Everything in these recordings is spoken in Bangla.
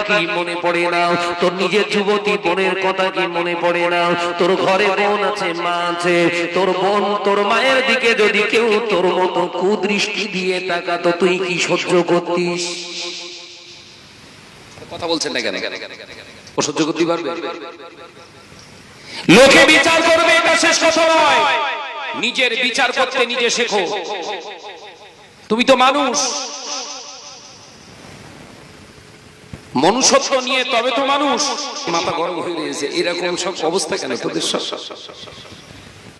কি মনে পড়ে না? তোর নিজের যুবতী বোনের কথা কি মনে পড়ে না? তোর ঘরে বোন আছে, মা আছে, তোর বোন তোর মায়ের দিকে যদি কেউ তোর মতো কুদৃষ্টি দিয়ে তাকাতো, তুই কি সহ্য করতিস? কথা বলছেন না কেন? ও সহ্য করতে পারবে? লোকে বিচার করবে, এটা শেষ কথা নয়। নিজের বিচার করতে নিজে শেখো। তুমি তো মানুষ, মনুষ্যত্ব নিয়ে তবে তো মানুষ। মাথা গরম হয়ে গেছে, এরকম সব অবস্থা কেন তোদের? সব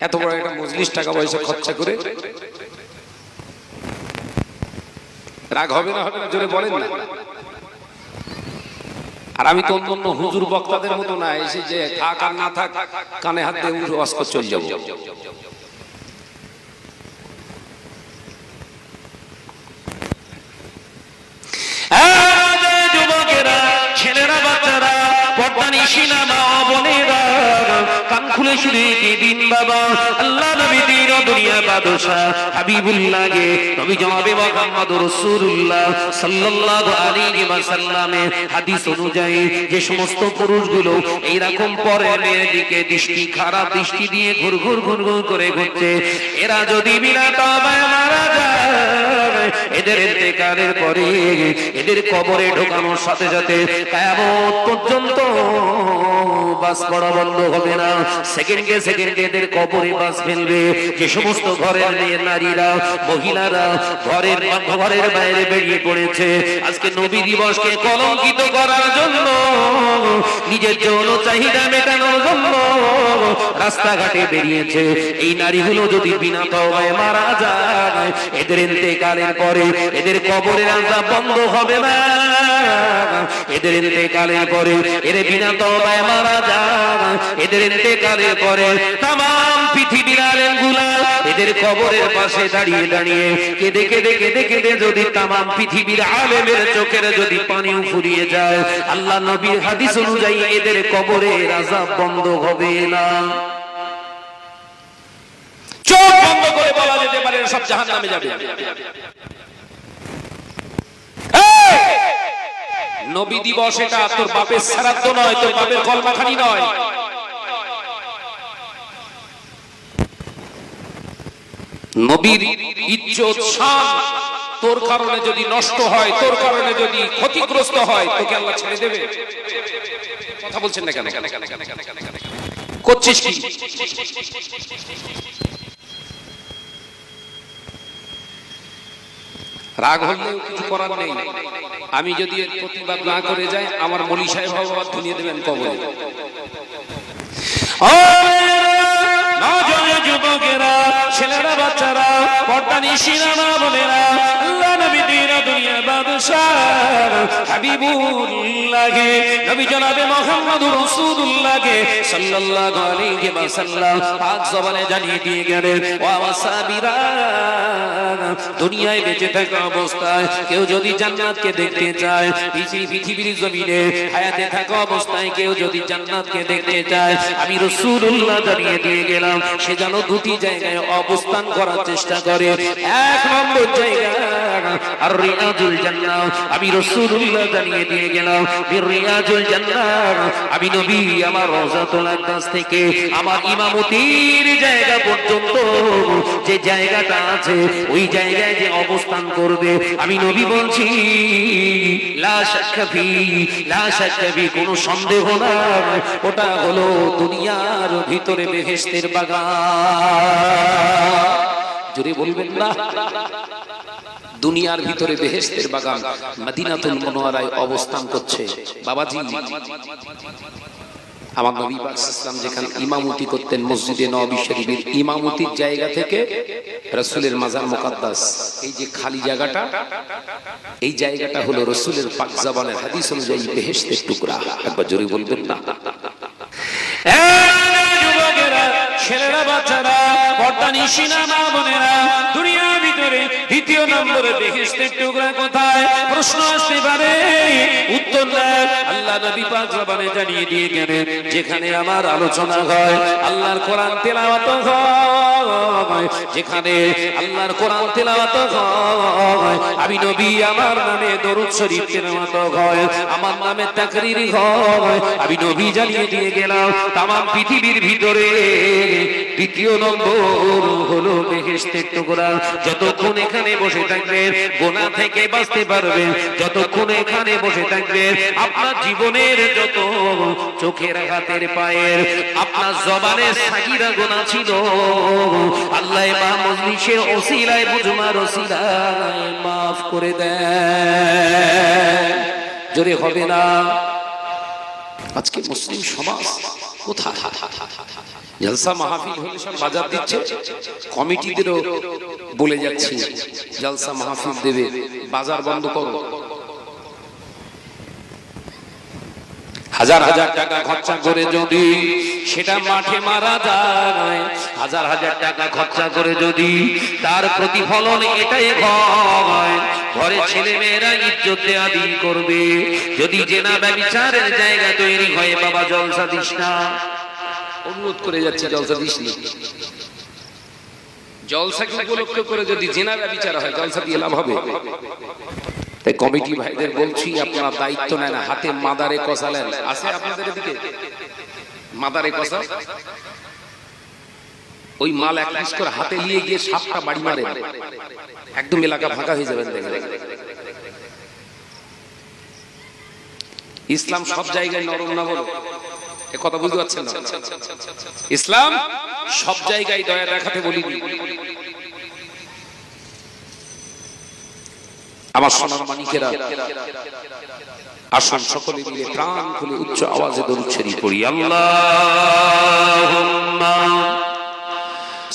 এত বড় একটা মজলিস টাকা পয়সা খরচা করে, রাগ হবে না? হবে না? জোরে বলেন না। আর আমি তো অন্য হুজুর বক্তাদের মতো না, এসে যে থাক আর না থাক কানে হাত দিয়ে ওয়াজ করে চলে যাবো। যুবকেরা, ছেলেরা, বাচ্চারা, পর্দানিশিনা মা বোনেরা, কান খুলে শুনে দিন বাবা, আল্লাহ নবী দিন দুনিয়া বাদশা হাবিবুল্লাহকে নবী জনাবে মুহাম্মদুর রাসূলুল্লাহ সাল্লাল্লাহু আলাইহি ওয়াসাল্লামের হাদিস অনুযায়ী যে সমস্ত পুরুষগুলো এইরকম পরের মেয়ের দিকে দৃষ্টি, খারাপ দৃষ্টি দিয়ে ঘুর ঘুর করে ঘুরছে, এরা যদি বিনা তওবায় মারা যায়, এদের ইন্তেকালের পরে এদের কবরে ঢোকানোর সাথে সাথে কিয়ামত পর্যন্ত বাস পড়া বন্ধ হবে না। সেকেন্ডে সেকেন্ডে এদের কবরে বাস ফেলবে। যে সমস্ত ঘরের নারীরা, মহিলারা ঘরের বাইরে বেরিয়ে পড়েছে আজকে নবী দিবসকে কলঙ্কিত করার জন্য, নিজের যৌন চাহিদা মেটানোর জন্য রাস্তাঘাটে বেরিয়েছে, এই নারীগুলো যদি বিনা তওবায় মারা যায়, এদের ইন্তেকালের পরে এদের কবরের আযাব বন্ধ হবে না। এদের ইন্তেকালের পরে এর বিনা তওবায় মারা যায়, এদের ইন্তেকালের পরে তাম পৃথিবীর আলেমগুলা এদের কবরের পাশে দাঁড়িয়ে দাঁড়িয়ে কেঁদে কেঁদে কেঁদে কেঁদে যদি তাম পৃথিবীর আলেমের চোখের যদি পানিও ফুরিয়ে যায়, আল্লাহ নবীর হাদিস অনুযায়ী এদের কবরের আযাব বন্ধ হবে না। চোখ বন্ধ করে বলা যেতে পারে সব জাহান্নামে যাবে। নবী দিবস এটা তোর বাপের শ্রাদ্ধ নয়, তোর বাপের কলমাখানি নয়। নবীর ইজ্জত শান তোর কারণে যদি নষ্ট হয়, তোর কারণে যদি ক্ষতিগ্রস্ত হয়, তোকে আল্লাহ ছেড়ে দেবে? কথা বলছেন না কেন? করছিস কি? রাগ হলেও কিছু করার নেই। আমি যদি এর প্রতিবাদ না করে যাই, আমার মলি সাহেব আবার ধুনিয়ে দেবেন কবরে। যুবকেরা, ছেলেরা, বাচ্চারা, পর্দানিশিনা মা বোনেরা, আল্লাহ নবী দিন দুনিয়া বাদশা হাবিবুল্লাহকে নবী জনাবে মুহাম্মদুর রাসূলুল্লাহকে সাল্লাল্লাহু আলাইহি ওয়াসাল্লাম পাক জবানে জানিয়ে দিয়ে গেলেন, ও আমার সাহাবীরা, দুনিয়ায় বেঁচে থাকা অবস্থায় কেউ যদি জান্নাতকে দেখতে চায়, পৃথিবীর জমিনে হায়াতে থাকা অবস্থায় কেউ যদি জান্নাতকে দেখতে চায়, আমি রাসূলুল্লাহ জানিয়ে দিয়ে গেলাম, সে যেন দুটি জায়গায় অবস্থান করার চেষ্টা করে। এক নম্বর জায়গা আর রিয়াজুল জান্নাহ, আমি রাসূলুল্লাহ জানিয়ে দিয়ে গেলাম, রিয়াজুল জান্নাহ, আমি নবী আমার রওজাতুল আকদাস থেকে আমার ইমামতির জায়গা পর্যন্ত যে জায়গাটা আছে, ওই জায়গায় যে অবস্থান করবে, আমি নবী বলছি লা শাক্কা ফি, কোনো সন্দেহ নাই, ওটা হলো দুনিয়ার ভিতরে বেহেশতের বাগান। জোরে বলবেন না? দুনিয়ার ভিতরে বেহেশতের বাগান মদিনাতুল মুনাওয়ারায় অবস্থান করছে। বাবাজি, আমার নবী পাক সাল্লাল্লাহু যেখানে ইমামতি করতেন, মসজিদে নববী শরীফের ইমামতির জায়গা থেকে রাসূলের মাজার মুকাদ্দাস, এই যে খালি জায়গাটা, এই জায়গাটা হলো রাসূলের পাক জবানের হাদিস অনুযায়ী বেহেশতের টুকরা। একবার জোরে বলবেন না? যুবকেরা, ছেলেরা, বাচ্চারা, পর্দানিশিনা মা বোনেরা, দুনিয়ার ভিতরে দ্বিতীয় নম্বরে বেহেশতের টুকরা কোথায়? প্রশ্ন আসতে পারে, উত্তর দেন আল্লাহ আল্লাহ নবী পাক জবানে জানিয়ে দিয়ে গেলেন যেখানে আমার আলোচনা হয় আল্লাহর কোরআন তেলাওয়াত হয় যেখানে আল্লাহর কোরআন তেলাওয়াত হয় আমি নবী আমার নামে দরুদ শরীফ তেলাওয়াত হয় আমার নামে তাকরীর হয় আমি নবী জানিয়ে দিয়ে গেলাম তাম পৃথিবীর ভিতরে দ্বিতীয় নম্বর হলো বেহেশতের টুকরা যতক্ষণ এখানে বসে থাকবেন গুনাহ থেকে বাঁচতে পারবেন যতক্ষণ এখানে বসে থাকবেন আপনার জীবনের যত চোখের হাতের পায়ের আপনার জবানের সাগীরা গুনাহ ছিল আল্লাহ মা মজলিসের ওসিলায় বুঝমার ওসিলায় maaf করে দেন জোরে হবে না আজকে মুসলিম সমাজ কোথায় জলসা মাহফিল হলে সব বাজার দিচ্ছে কমিটিদেরও বলে যাচ্ছে জলসা মাহফিল দেবে বাজার বন্ধ করো হাজার হাজার টাকা খরচা করে যদি সেটা মাঠে মারা যায় হাজার হাজার টাকা খরচা করে যদি তার প্রতিফলন এটাই হয় ঘরে ছেলে মেয়েরা ইজ্জত আদি করবে যদি জেনা ব্যভিচারের জায়গা তৈরি হয় বাবা জলসা দিস না অনুরোধ করে যাচ্ছে জলসা দিস না জলসাকে উপলক্ষ করে যদি জেনা ব্যভিচার হয় জলসা দিয়ে লাভ হবে তাই কমিটি ভাইদের বলছি আপনারা দায়িত্ব নেন হাতে মাদারে কষালেন আছে আপনাদের এদিকে মাদারে কষা ওই মাল এক পিস করে হাতে নিয়ে গিয়ে সাপটা বাড়ি মারেন একদম এলাকা ফাঁকা হয়ে যাবেন দেখবেন ইসলাম সব জায়গায় নরম না বলো এ কথা বুঝতে পারছেন না ইসলাম সব জায়গায় দয়া দেখাতে বলিনি আমার সোনার মানিকেরা আসুন সকলে মিলে প্রাণ খুলে উচ্চ আওয়াজে দরুদ শরীফ পড়ি আল্লাহুম্মা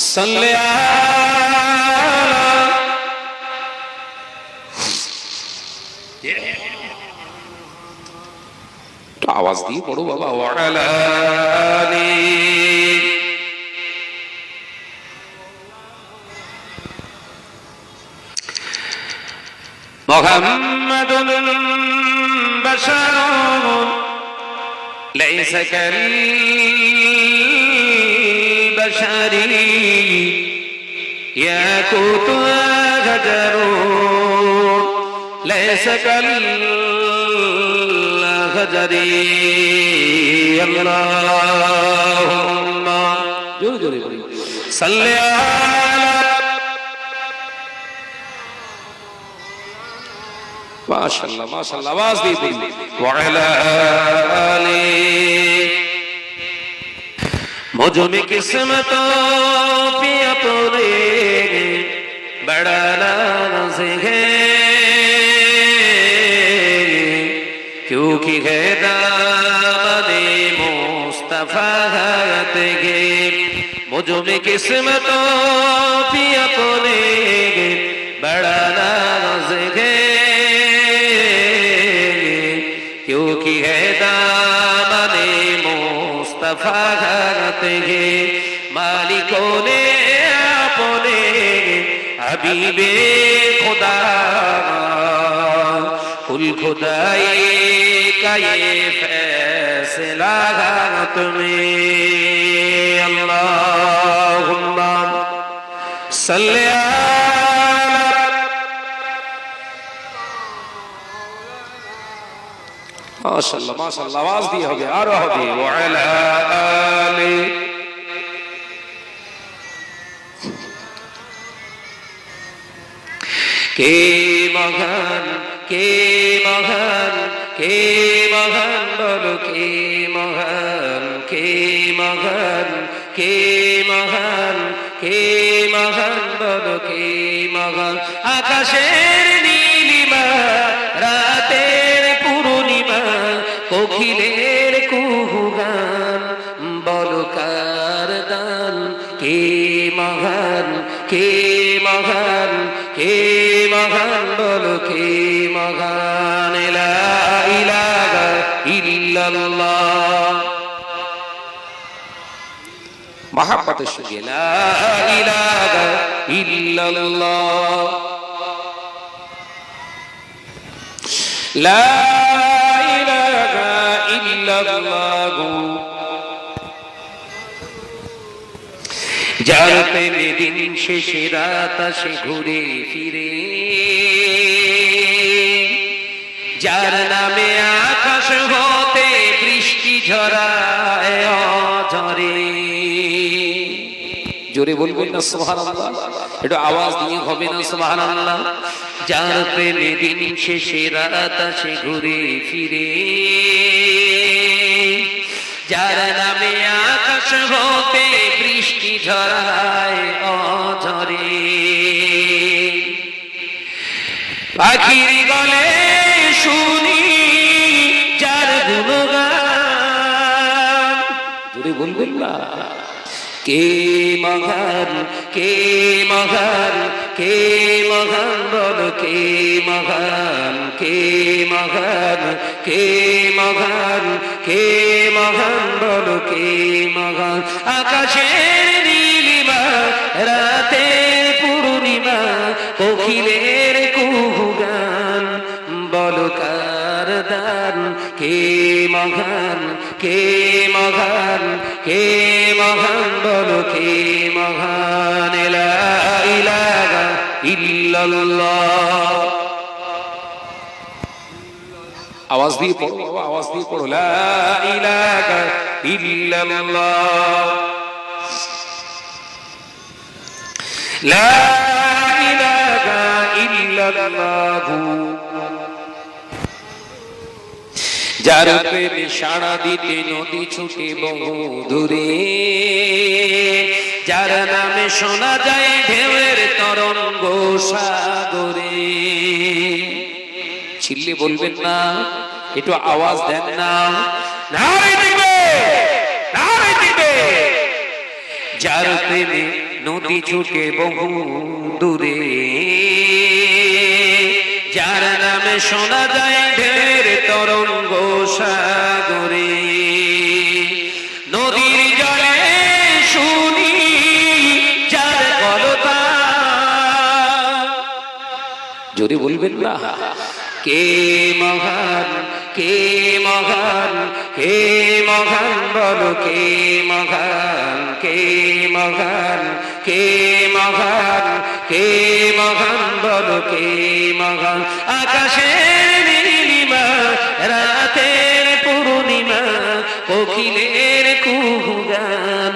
সাল্লি আলা আওয়াজ দিয়ে পড়ো বাবা ওয়া আলা আলি محمد بشر ليس كالبشر ياقوت وغجر ليس كالغجر اللهم صل على माशाल्लाह माशाल्लाह आवाज दी दी वअला आली मुझ में किस्मतों पे अपने बड़ा नाज है क्योंकि है दामने मुस्तफा के मुझ में किस्मतों पे अपने बड़ा नाज है क्योंकि है दामने मुस्तफा के मालिकों ने अपने हबीबे खुदा कुल खुदाई का ये फैसला तुम्हें अल्लाहुम्मा सल्ली माशाल्लाह माशाल्लाह आवाज दी हो गया और हो गई वअला आली के महान के महान के महान बोलो के महान के महान के महान के महान बोलो के महान आकाशेर नीलिमा रातेर पूर्णिमा কোকিলের কুহুগান বলো কার দান কে মহান কে মহান কে মহান বলো কে মহান লা ইলাহা ইল্লাল্লাহ মহব্বতের সঙ্গে লা ইলাহা ইল্লাল্লাহ লা ইলাহা ইল্লাল্লাহু যার প্রেমে দিন শেষে রাত আসে ঘুরে ফিরে, যার নামে আকাশ হতে বৃষ্টি ঝরায় অঝরে। জোরে বলবেন না সুবহানাল্লাহ? একটু আওয়াজ দিয়ে হবে না সুবহানাল্লাহ? যার প্রেমে দিন শেষে রাত আসে ঘুরে ফিরে, যার নামে আকাশ হতে বৃষ্টি ঝরায় অঝরে। পাখির গলে শুনি যার গুণগান, জোরে বলবেন না? কে মহান, কে মহান, কে মহান বল, কে মহান, কে মহান, কে মহান, কে মহান বল, কে মহান। আকাশের নীলিমা, রাতের পূর্ণিমা, কোকিলের কুহুগান বল কার দান। কে মহান, কে মহান, কে মহান বল, কে মহান। লা ইলাহা ইল্লাল্লাহ। আওয়াজ দিয়ে পড়ো বাবা, আওয়াজ দিয়ে পড়ো। লা ইলাহা ইল্লাল্লাহ, লা ইলাহা ইল্লাল্লাহু। যার প্রেমে সাড়া দিতে নদী ছুটে বহু দূরে, যার নামে শোনা যায় ঢেউয়ের তরঙ্গ সাগরে। চিল্লে বলবেন না? একটু আওয়াজ দেন না? নারে দিবে, নারে দিবে। যার প্রেমে নদী ছুটে বহু দূরে, যার নামে শোনা যায় ঢের তরঙ্গ সাগরে। নদীর জলে শুনি যার কলতান, জোরে বলবেন না? কে মহান, কে মহান, কে মহান বল, কে মহান, কে মহান, কে মহান, কে মহান বল, কে মহান। আকাশের নীলিমা, রাতের পূর্ণিমা, কোকিলের কুহুগান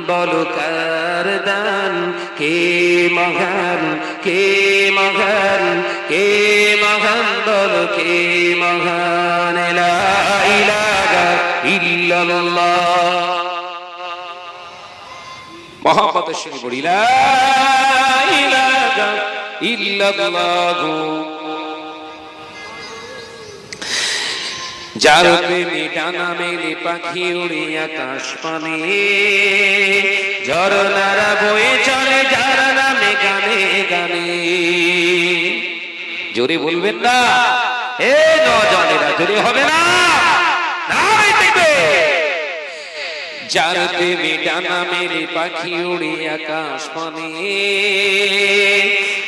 বল কার দান। কে মহান, কে মহান, কে মহান বল, কে মহান। লা ইলাহা ইল্লাল্লাহ। মহাপতের সঙ্গে বলি লা ইলাহা ইল্লাল্লাহু। যার প্রেমে ডানা মেলে পাখি উড়ে আকাশ পানে, ঝরনারা বয়ে চলে যার নামে গানে গানে। জোরে বলবেন না? এ নজনেরা জোরে হবে না? নারে দিবে। যার প্রেমে ডানা মেলে পাখি উড়ে আকাশ পানে,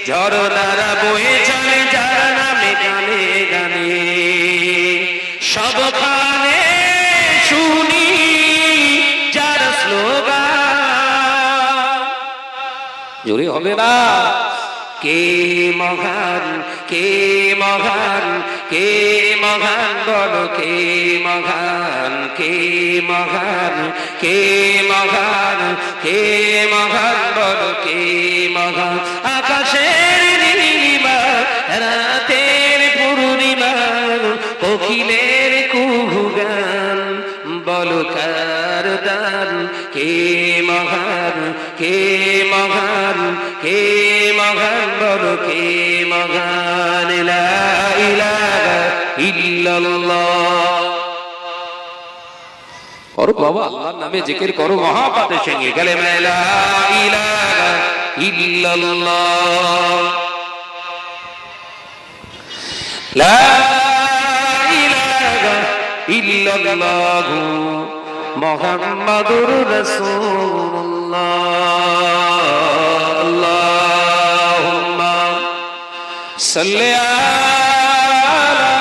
ঝরনারা বয়ে চলে যার নামে গানে গানে। সবখানে শুনি যার স্লোগান, জোরে হবে না? কে মহান, কে মহান, কে মহান বল, কে মহান, কে মহান, কে মহান, কে মহান বল, কে মহান। আকাশের নীলিমা, রাতের পূর্ণিমা, কোকিলের কুহুগান বল কার দান। কে মহান, কে মহান, কে মহান বল, কে মহান। লা ইলাহা ইল্লাল্লাহ। করো বাবা, আল্লাহর নামে জিকির করো মহাপাতের সঙ্গে। গেলে লা ইলাহা ইল্লাল্লাহ, লা ইলাহা ইল্লাল্লাহু মুহাম্মাদুর রাসূলুল্লাহ। আল্লাহুম্মা সাল্লি আলা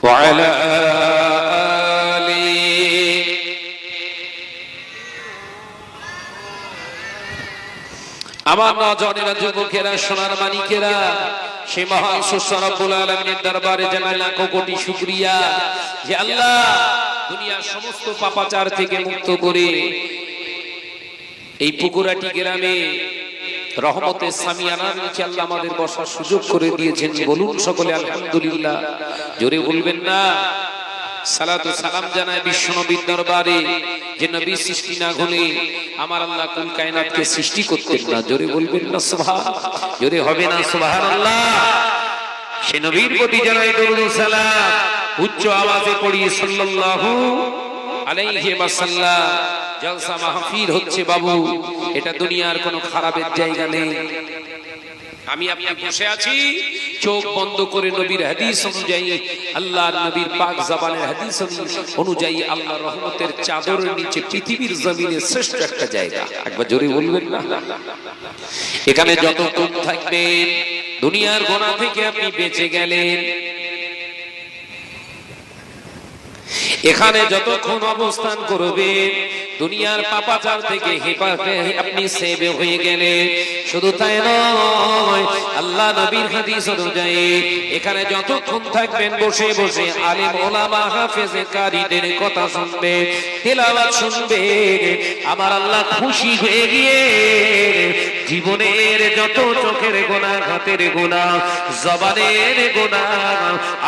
وعلى آله আমার নজনেরা যুবকেরা সোনার মানিকেরা সে মহান স্রষ্টা রব্বুল আলামিনের দরবারে জানাই লাখো কোটি শুকরিয়া যে আল্লাহ দুনিয়ার সমস্ত পাপাচার থেকে মুক্ত করে এই পুকুরাটি গ্রামে রহমতের সামিয়ানার নিচে আল্লাহ আমাদের বসার সুযোগ করে দিয়েছেন। বলুন সকলে আলহামদুলিল্লাহ। জোরে বলবেন না? সালাতু সালাম জানায় বিশ্বনবীর দরবারে যে নবী সৃষ্টি না হলে আমার আল্লাহ কুল কায়নাতকে সৃষ্টি করতেন না। জোরে বলবেন না সুবহানাল্লাহ? জোরে হবে না সুবহানাল্লাহ? সে নবীর প্রতি জানাই দরুদ সালাম, উচ্চ আওয়াজে পড়ি সাল্লাল্লাহু আলাইহি ওয়াসাল্লাম। জলসা মাহফিল হচ্ছে বাবু, এটা দুনিয়ার কোনো খারাপের জায়গা নেই। আমি আপনি বসে আছি চোখ বন্ধ করে নবীর হাদিস অনুযায়ী, আল্লাহর নবীর পাক জবানের হাদিস অনুযায়ী আল্লাহর রহমতের চাদরের নিচে পৃথিবীর জমিনে শ্রেষ্ঠ একটা জায়গা। একবার জোরে বলবেন না? এখানে যতক্ষণ থাকবেন দুনিয়ার গোনা থেকে আপনি বেঁচে গেলেন। এখানে যতক্ষণ অবস্থান করবেন দুনিয়ার পাপাচার থেকে আপনি সেভ হয়ে গেলেন। শুধু তাই নয়, আল্লাহ নবীর হাদিস অনুযায়ী এখানে যতক্ষণ থাকবেন বসে বসে আলেম ওলামা হাফেজে কারীদের কথা শুনবেন, তেলাওয়াত শুনবেন। আমার আল্লাহ খুশি হয়ে গিয়ে জীবনের যত চোখের গুনাহ, হাতের গুনাহ, জবানের গুনাহ,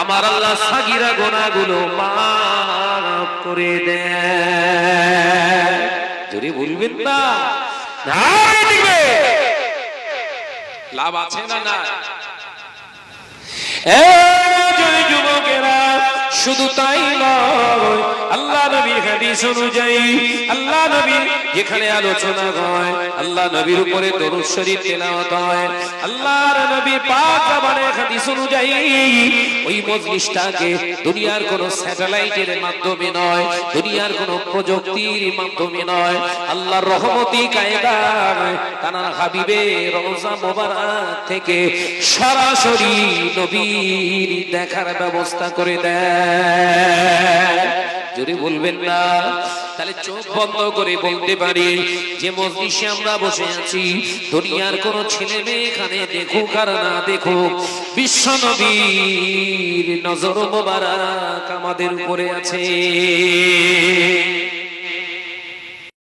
আমার আল্লাহ সাগীরা গুনাহগুলো মাফ করে দেয়। জোরে বলবেন না? লাভ আছে না? না। যুবকেরা শুধু তাই নয়, আল্লাহ নবীর হাদিস অনুযায়ী আল্লাহ নবীর যেখানে আলোচনা হয়, আল্লাহ নবীর উপরে দরুদ শরীফ তেলাওয়াত হয়, আল্লাহর নবীর পাক জবানের হাদিস অনুযায়ী ওই মজলিসটাকে দুনিয়ার কোন স্যাটেলাইটের মাধ্যমে নয়, দুনিয়ার কোন প্রযুক্তির মাধ্যমে নয়, আল্লাহর রহমতি কায়দায় কানা হাবিবে রওজা মোবারক থেকে সরাসরি নবীর দেখার ব্যবস্থা করে দেয়। জোরে বলবেন না? তাহলে চোখ বন্ধ করে বলতে পারি যে মজলিসে আমরা বসে আছি, দুনিয়ার কোন ছেলে মেয়ে এখানে দেখুক আর না দেখুক, বিশ্ব নবীর নজর মোবারক আমাদের উপরে আছে।